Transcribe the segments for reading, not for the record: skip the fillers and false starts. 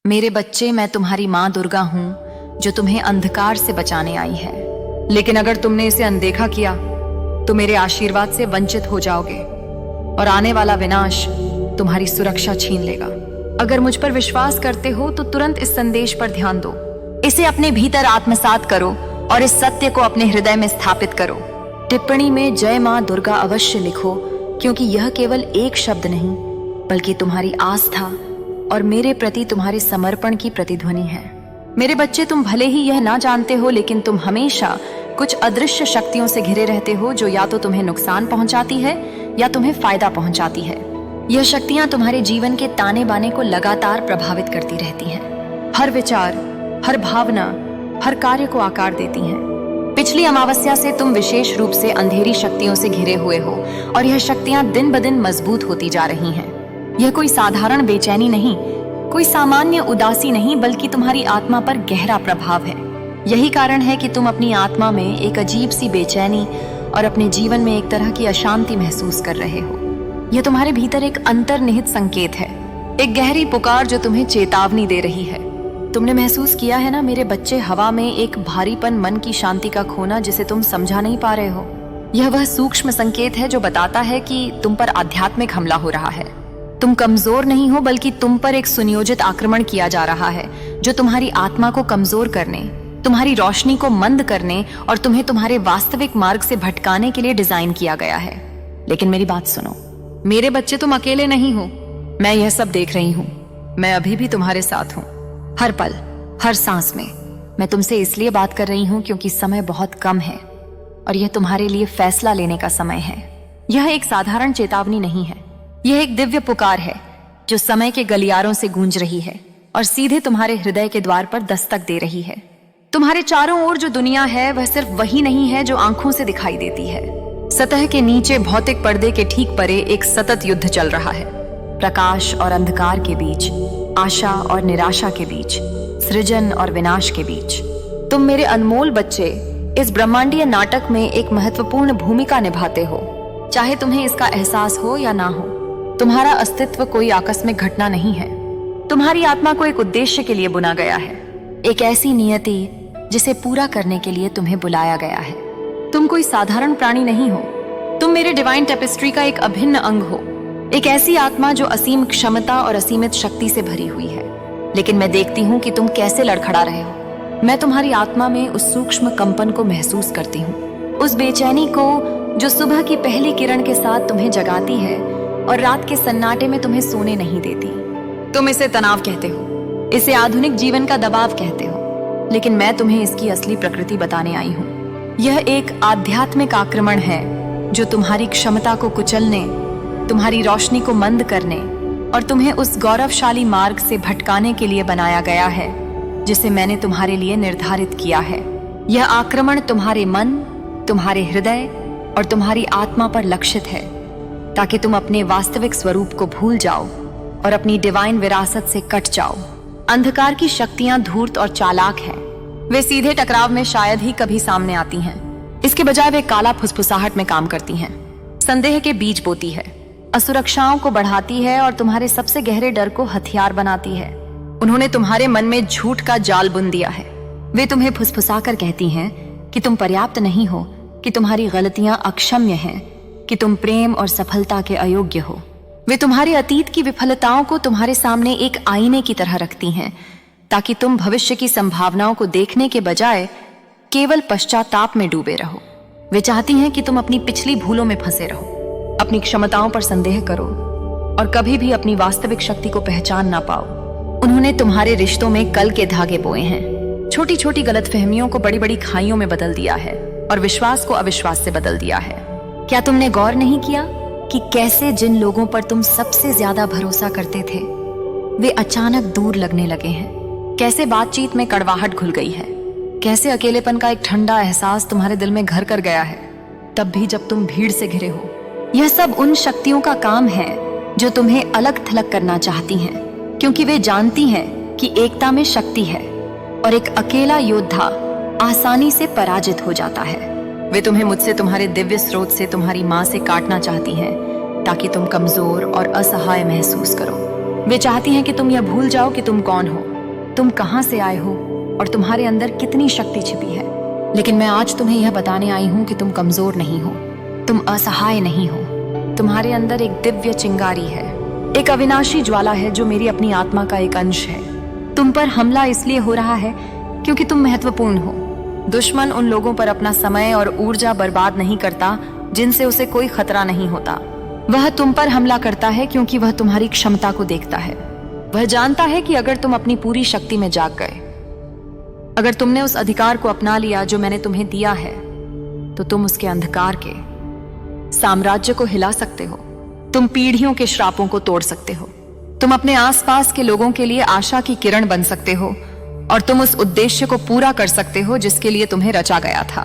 मेरे बच्चे, मैं तुम्हारी माँ दुर्गा हूँ जो तुम्हें अंधकार से बचाने आई है। लेकिन अगर तुमने इसे अनदेखा किया तो मेरे आशीर्वाद से वंचित हो जाओगे और आने वाला विनाश तुम्हारी सुरक्षा छीन लेगा। अगर मुझ पर विश्वास करते हो तो तुरंत इस संदेश पर ध्यान दो, इसे अपने भीतर आत्मसात करो और इस सत्य को अपने हृदय में स्थापित करो। टिप्पणी में जय माँ दुर्गा अवश्य लिखो, क्योंकि यह केवल एक शब्द नहीं बल्कि तुम्हारी आस्था और मेरे प्रति तुम्हारे समर्पण की प्रतिध्वनि है। मेरे बच्चे, तुम भले ही यह ना जानते हो, लेकिन तुम हमेशा कुछ अदृश्य शक्तियों से घिरे रहते हो जो या तो तुम्हें नुकसान पहुंचाती है या तुम्हें फायदा पहुंचाती है। यह शक्तियां तुम्हारे जीवन के ताने बाने को लगातार प्रभावित करती रहती हैं। हर विचार, हर भावना, हर कार्य को आकार देती हैं। पिछली अमावस्या से तुम विशेष रूप से अंधेरी शक्तियों से घिरे हुए हो और यह शक्तियां दिन ब दिन मजबूत होती जा रही हैं। यह कोई साधारण बेचैनी नहीं, कोई सामान्य उदासी नहीं, बल्कि तुम्हारी आत्मा पर गहरा प्रभाव है। यही कारण है कि तुम अपनी आत्मा में एक अजीब सी बेचैनी और अपने जीवन में एक तरह की अशांति महसूस कर रहे हो। यह तुम्हारे भीतर एक अंतर्निहित संकेत है, एक गहरी पुकार जो तुम्हें चेतावनी दे रही है। तुमने महसूस किया है ना मेरे बच्चे, हवा में एक भारीपन, मन की शांति का खोना जिसे तुम समझा नहीं पा रहे हो। यह वह सूक्ष्म संकेत है जो बताता है कि तुम पर आध्यात्मिक हमला हो रहा है। तुम कमजोर नहीं हो, बल्कि तुम पर एक सुनियोजित आक्रमण किया जा रहा है जो तुम्हारी आत्मा को कमजोर करने, तुम्हारी रोशनी को मंद करने और तुम्हें तुम्हारे वास्तविक मार्ग से भटकाने के लिए डिजाइन किया गया है। लेकिन मेरी बात सुनो मेरे बच्चे, तुम अकेले नहीं हो। मैं यह सब देख रही हूँ। मैं अभी भी तुम्हारे साथ हूँ, हर पल, हर सांस में। मैं तुमसे इसलिए बात कर रही हूँ क्योंकि समय बहुत कम है और यह तुम्हारे लिए फैसला लेने का समय है। यह एक साधारण चेतावनी नहीं है, यह एक दिव्य पुकार है जो समय के गलियारों से गूंज रही है और सीधे तुम्हारे हृदय के द्वार पर दस्तक दे रही है। तुम्हारे चारों ओर जो दुनिया है वह सिर्फ वही नहीं है जो आंखों से दिखाई देती है। सतह के नीचे, भौतिक पर्दे के ठीक परे एक सतत युद्ध चल रहा है। प्रकाश और अंधकार के बीच, आशा और निराशा के बीच, सृजन और विनाश के बीच। तुम मेरे अनमोल बच्चे इस ब्रह्मांडीय नाटक में एक महत्वपूर्ण भूमिका निभाते हो, चाहे तुम्हें इसका एहसास हो या ना हो। तुम्हारा अस्तित्व कोई आकस्मिक घटना नहीं है। तुम्हारी आत्मा को एक उद्देश्य के लिए बुना गया है, एक ऐसी नियति जिसे पूरा करने के लिए तुम्हें बुलाया गया है। तुम कोई साधारण प्राणी नहीं हो, तुम मेरे डिवाइन टेपेस्ट्री का एक अभिन्न अंग हो, एक ऐसी आत्मा जो असीम क्षमता और असीमित शक्ति से भरी हुई है। लेकिन मैं देखती हूँ कि तुम कैसे लड़खड़ा रहे हो। मैं तुम्हारी आत्मा में उस सूक्ष्म कंपन को महसूस करती हूँ, उस बेचैनी को जो सुबह की पहली किरण के साथ तुम्हें जगाती है और रात के सन्नाटे में तुम्हें सोने नहीं देती। तुम इसे तनाव कहते हो, इसे आधुनिक जीवन का दबाव कहते हो, लेकिन मैं तुम्हें इसकी असली प्रकृति बताने आई हूँ। यह एक आध्यात्मिक आक्रमण है जो तुम्हारी क्षमता को कुचलने, तुम्हारी रोशनी को मंद करने और तुम्हें उस गौरवशाली मार्ग से भटकाने के लिए बनाया गया है जिसे मैंने तुम्हारे लिए निर्धारित किया है। यह आक्रमण तुम्हारे मन, तुम्हारे हृदय और तुम्हारी आत्मा पर लक्षित है, ताकि तुम अपने वास्तविक स्वरूप को भूल जाओ और अपनी डिवाइन विरासत से कट जाओ। अंधकार की शक्तियां धूर्त और चालाक हैं। वे सीधे टकराव में शायद ही कभी सामने आती हैं। इसके बजाय वे काला फुसफुसाहट में काम करती हैं, संदेह के बीज बोती है, असुरक्षाओं को बढ़ाती है और तुम्हारे सबसे गहरे डर को हथियार बनाती है। उन्होंने तुम्हारे मन में झूठ का जाल बुन दिया है। वे तुम्हें फुसफुसाकर कहती हैं कि तुम पर्याप्त नहीं हो, कि तुम्हारी गलतियां अक्षम्य हैं, कि तुम प्रेम और सफलता के अयोग्य हो। वे तुम्हारे अतीत की विफलताओं को तुम्हारे सामने एक आईने की तरह रखती हैं, ताकि तुम भविष्य की संभावनाओं को देखने के बजाय केवल पश्चाताप में डूबे रहो। वे चाहती हैं कि तुम अपनी पिछली भूलों में फंसे रहो, अपनी क्षमताओं पर संदेह करो और कभी भी अपनी वास्तविक शक्ति को पहचान ना पाओ। उन्होंने तुम्हारे रिश्तों में कल के धागे बोए हैं, छोटी छोटी गलतफहमियों को बड़ी बड़ी खाइयों में बदल दिया है और विश्वास को अविश्वास से बदल दिया है। क्या तुमने गौर नहीं किया कि कैसे जिन लोगों पर तुम सबसे ज्यादा भरोसा करते थे वे अचानक दूर लगने लगे हैं? कैसे बातचीत में कड़वाहट घुल गई है? कैसे अकेलेपन का एक ठंडा एहसास तुम्हारे दिल में घर कर गया है, तब भी जब तुम भीड़ से घिरे हो? यह सब उन शक्तियों का काम है जो तुम्हें अलग थलग करना चाहती हैं, क्योंकि वे जानती हैं कि एकता में शक्ति है और एक अकेला योद्धा आसानी से पराजित हो जाता है। वे तुम्हें मुझसे, तुम्हारे दिव्य स्रोत से, तुम्हारी माँ से काटना चाहती हैं, ताकि तुम कमजोर और असहाय महसूस करो। वे चाहती हैं कि तुम यह भूल जाओ कि तुम कौन हो, तुम कहां से आए हो और तुम्हारे अंदर कितनी शक्ति छिपी है। लेकिन मैं आज तुम्हें यह बताने आई हूं कि तुम कमजोर नहीं हो, तुम असहाय नहीं हो। तुम्हारे अंदर एक दिव्य चिंगारी है, एक अविनाशी ज्वाला है जो मेरी अपनी आत्मा का एक अंश है। तुम पर हमला इसलिए हो रहा है क्योंकि तुम महत्वपूर्ण हो। दुश्मन उन लोगों पर अपना समय और ऊर्जा बर्बाद नहीं करता जिनसे उसे कोई खतरा नहीं होता। वह तुम पर हमला करता है क्योंकि वह तुम्हारी क्षमता को देखता है। वह जानता है कि अगर तुम अपनी पूरी शक्ति में जाग गए, अगर तुमने उस अधिकार को अपना लिया जो मैंने तुम्हें दिया है, तो तुम उसके अंधकार के साम्राज्य को हिला सकते हो। तुम पीढ़ियों के श्रापों को तोड़ सकते हो। तुम अपने आसपास के लोगों के लिए आशा की किरण बन सकते हो और तुम उस उद्देश्य को पूरा कर सकते हो जिसके लिए तुम्हें रचा गया था।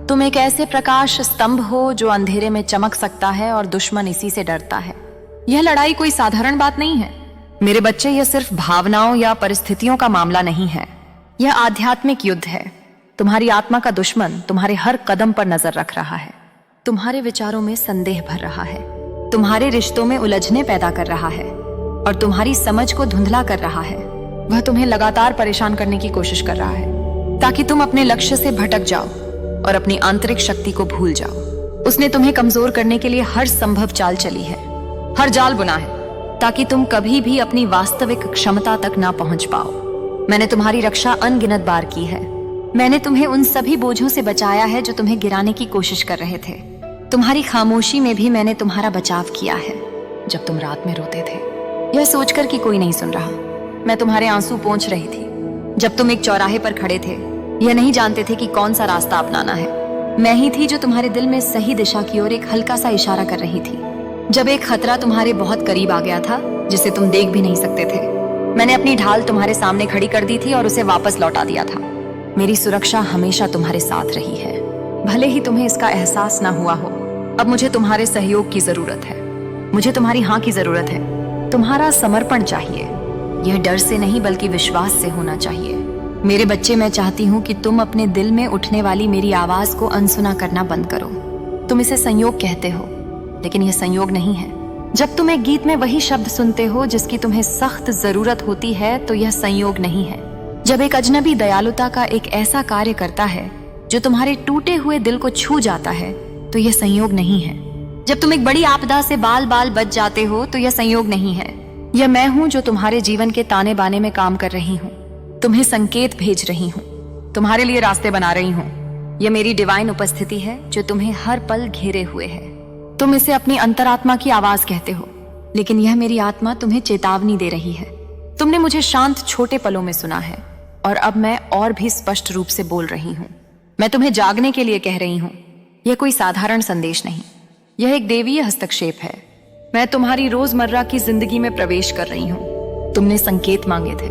तुम एक ऐसे प्रकाश स्तंभ हो जो अंधेरे में चमक सकता है और दुश्मन इसी से डरता है। यह लड़ाई कोई साधारण बात नहीं है मेरे बच्चे। यह सिर्फ भावनाओं या परिस्थितियों का मामला नहीं है, यह आध्यात्मिक युद्ध है। तुम्हारी आत्मा का दुश्मन तुम्हारे हर कदम पर नजर रख रहा है, तुम्हारे विचारों में संदेह भर रहा है, तुम्हारे रिश्तों में उलझने पैदा कर रहा है और तुम्हारी समझ को धुंधला कर रहा है। वह तुम्हें लगातार परेशान करने की कोशिश कर रहा है ताकि तुम अपने लक्ष्य से भटक जाओ और अपनी आंतरिक शक्ति को भूल जाओ। उसने तुम्हें कमजोर करने के लिए हर संभव चाल चली है, हर जाल बुना है ताकि तुम कभी भी अपनी वास्तविक क्षमता तक ना पहुंच पाओ। मैंने तुम्हारी रक्षा अनगिनत बार की है। मैंने तुम्हें उन सभी बोझों से बचाया है जो तुम्हें गिराने की कोशिश कर रहे थे। तुम्हारी खामोशी में भी मैंने तुम्हारा बचाव किया है जब तुम रात में रोते थे, यह सोचकर कि कोई नहीं सुन रहा। मैं तुम्हारे आंसू पोंछ रही थी जब तुम एक चौराहे पर खड़े थे, यह नहीं जानते थे कि कौन सा रास्ता अपनाना है। मैं ही थी जो तुम्हारे दिल में सही दिशा की ओर एक हल्का सा इशारा कर रही थी जब एक खतरा तुम्हारे बहुत करीब आ गया था जिसे तुम देख भी नहीं सकते थे। मैंने अपनी ढाल तुम्हारे सामने खड़ी कर दी थी और उसे वापस लौटा दिया था। मेरी सुरक्षा हमेशा तुम्हारे साथ रही है, भले ही तुम्हें इसका एहसास ना हुआ हो। अब मुझे तुम्हारे सहयोग की जरूरत है, मुझे तुम्हारी हाँ की जरूरत है। तुम्हारा समर्पण चाहिए, यह डर से नहीं बल्कि विश्वास से होना चाहिए। मेरे बच्चे, मैं चाहती हूँ कि तुम अपने दिल में उठने वाली मेरी आवाज को अनसुना करना बंद करो। तुम इसे संयोग कहते हो, लेकिन यह संयोग नहीं है। जब तुम एक गीत में वही शब्द सुनते हो जिसकी तुम्हें सख्त जरूरत होती है, तो यह संयोग नहीं है। जब एक अजनबी दयालुता का एक ऐसा कार्य करता है जो तुम्हारे टूटे हुए दिल को छू जाता है, तो यह संयोग नहीं है। जब तुम एक बड़ी आपदा से बाल बाल बच जाते हो, तो यह संयोग नहीं है। यह मैं हूं जो तुम्हारे जीवन के ताने बाने में काम कर रही हूँ, तुम्हें संकेत भेज रही हूँ, तुम्हारे लिए रास्ते बना रही हूँ। यह मेरी डिवाइन उपस्थिति है जो तुम्हें हर पल घेरे हुए है। तुम इसे अपनी अंतरात्मा की आवाज कहते हो, लेकिन यह मेरी आत्मा तुम्हें चेतावनी दे रही है। तुमने मुझे शांत छोटे पलों में सुना है और अब मैं और भी स्पष्ट रूप से बोल रही हूँ। मैं तुम्हें जागने के लिए कह रही हूँ। यह कोई साधारण संदेश नहीं, यह एक देवीय हस्तक्षेप है। मैं तुम्हारी रोजमर्रा की जिंदगी में प्रवेश कर रही हूँ। तुमने संकेत मांगे थे,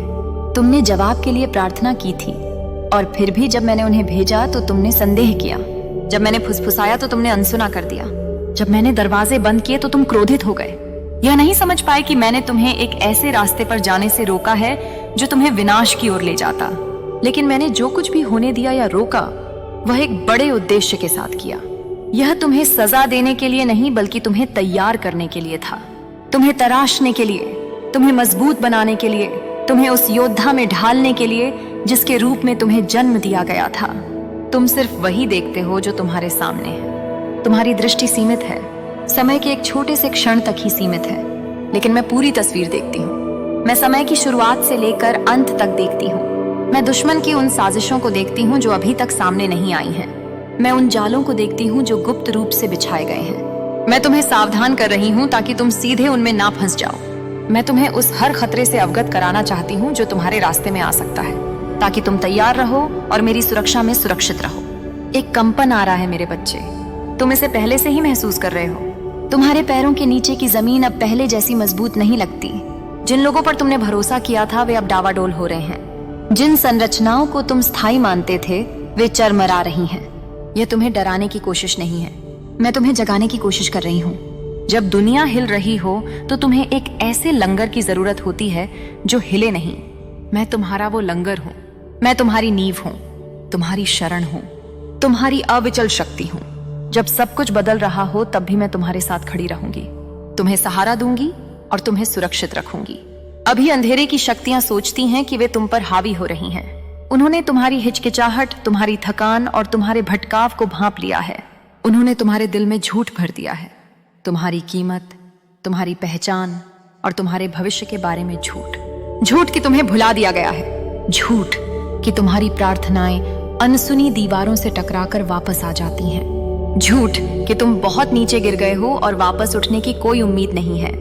तुमने जवाब के लिए प्रार्थना की थी, और फिर भी जब मैंने उन्हें भेजा तो तुमने संदेह किया। जब मैंने फुसफुसाया तो तुमने अनसुना कर दिया। जब मैंने दरवाजे बंद किए तो तुम क्रोधित हो गए। यह नहीं समझ पाए कि मैंने तुम्हें एक ऐसे रास्ते पर जाने से रोका है जो तुम्हें विनाश की ओर ले जाता। लेकिन मैंने जो कुछ भी होने दिया या रोका, वह एक बड़े उद्देश्य के साथ किया। यह तुम्हें सजा देने के लिए नहीं बल्कि तुम्हें तैयार करने के लिए था, तुम्हें तराशने के लिए, तुम्हें मजबूत बनाने के लिए, तुम्हें उस योद्धा में ढालने के लिए जिसके रूप में तुम्हें जन्म दिया गया था। तुम सिर्फ वही देखते हो जो तुम्हारे सामने है। तुम्हारी दृष्टि सीमित है, समय के एक छोटे से क्षण तक ही सीमित है, लेकिन मैं पूरी तस्वीर देखती हूँ। मैं समय की शुरुआत से लेकर अंत तक देखती हूँ। मैं दुश्मन की उन साजिशों को देखती हूँ जो अभी तक सामने नहीं आई हैं। मैं उन जालों को देखती हूँ जो गुप्त रूप से बिछाए गए हैं। मैं तुम्हें सावधान कर रही हूँ ताकि तुम सीधे उनमें ना फंस जाओ। मैं तुम्हें उस हर खतरे से अवगत कराना चाहती हूँ जो तुम्हारे रास्ते में आ सकता है, ताकि तुम तैयार रहो और मेरी सुरक्षा में सुरक्षित रहो। एक कंपन आ रहा है मेरे बच्चे, तुम इसे पहले से ही महसूस कर रहे हो। तुम्हारे पैरों के नीचे की जमीन अब पहले जैसी मजबूत नहीं लगती। जिन लोगों पर तुमने भरोसा किया था वे अब डावाडोल हो रहे हैं। जिन संरचनाओं को तुम स्थायी मानते थे वे चरमरा रही हैं। यह तुम्हें डराने की कोशिश नहीं है, मैं तुम्हें जगाने की कोशिश कर रही हूँ। जब दुनिया हिल रही हो तो तुम्हें एक ऐसे लंगर की जरूरत होती है जो हिले नहीं। मैं तुम्हारा वो लंगर हूँ। मैं तुम्हारी नींव हूँ, तुम्हारी शरण हूँ, तुम्हारी अविचल शक्ति हूँ। जब सब कुछ बदल रहा हो तब भी मैं तुम्हारे साथ खड़ी रहूंगी, तुम्हें सहारा दूंगी और तुम्हें सुरक्षित रखूंगी। अभी अंधेरे की शक्तियां सोचती हैं कि वे तुम पर हावी हो रही हैं। उन्होंने तुम्हारी हिचकिचाहट, तुम्हारी थकान और तुम्हारे भटकाव को भांप लिया है। उन्होंने तुम्हारे दिल में झूठ भर दिया है, तुम्हारी कीमत, तुम्हारी पहचान और तुम्हारे भविष्य के बारे में झूठ कि तुम्हें भुला दिया गया है, झूठ कि तुम्हारी प्रार्थनाएं अनसुनी दीवारों से टकराकर वापस आ जाती हैं, झूठ कि तुम बहुत नीचे गिर गए हो और वापस उठने की कोई उम्मीद नहीं है।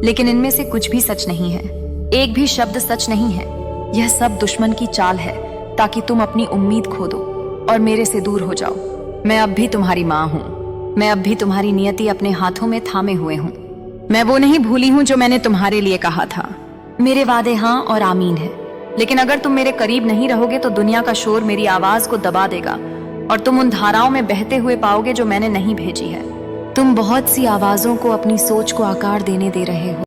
लेकिन इनमें से कुछ भी सच नहीं है, एक भी शब्द सच नहीं है। यह सब दुश्मन की चाल है ताकि तुम अपनी उम्मीद खो दो और मेरे से दूर हो जाओ। मैं अब भी तुम्हारी माँ हूँ, मैं अब भी तुम्हारी नियति अपने हाथों में थामे हुए हूँ। मैं वो नहीं भूली हूँ जो मैंने तुम्हारे लिए कहा था। मेरे वादे हाँ और आमीन है, लेकिन अगर तुम मेरे करीब नहीं रहोगे तो दुनिया का शोर मेरी आवाज को दबा देगा और तुम उन धाराओं में बहते हुए पाओगे जो मैंने नहीं भेजी है। तुम बहुत सी आवाजों को अपनी सोच को आकार देने दे रहे हो।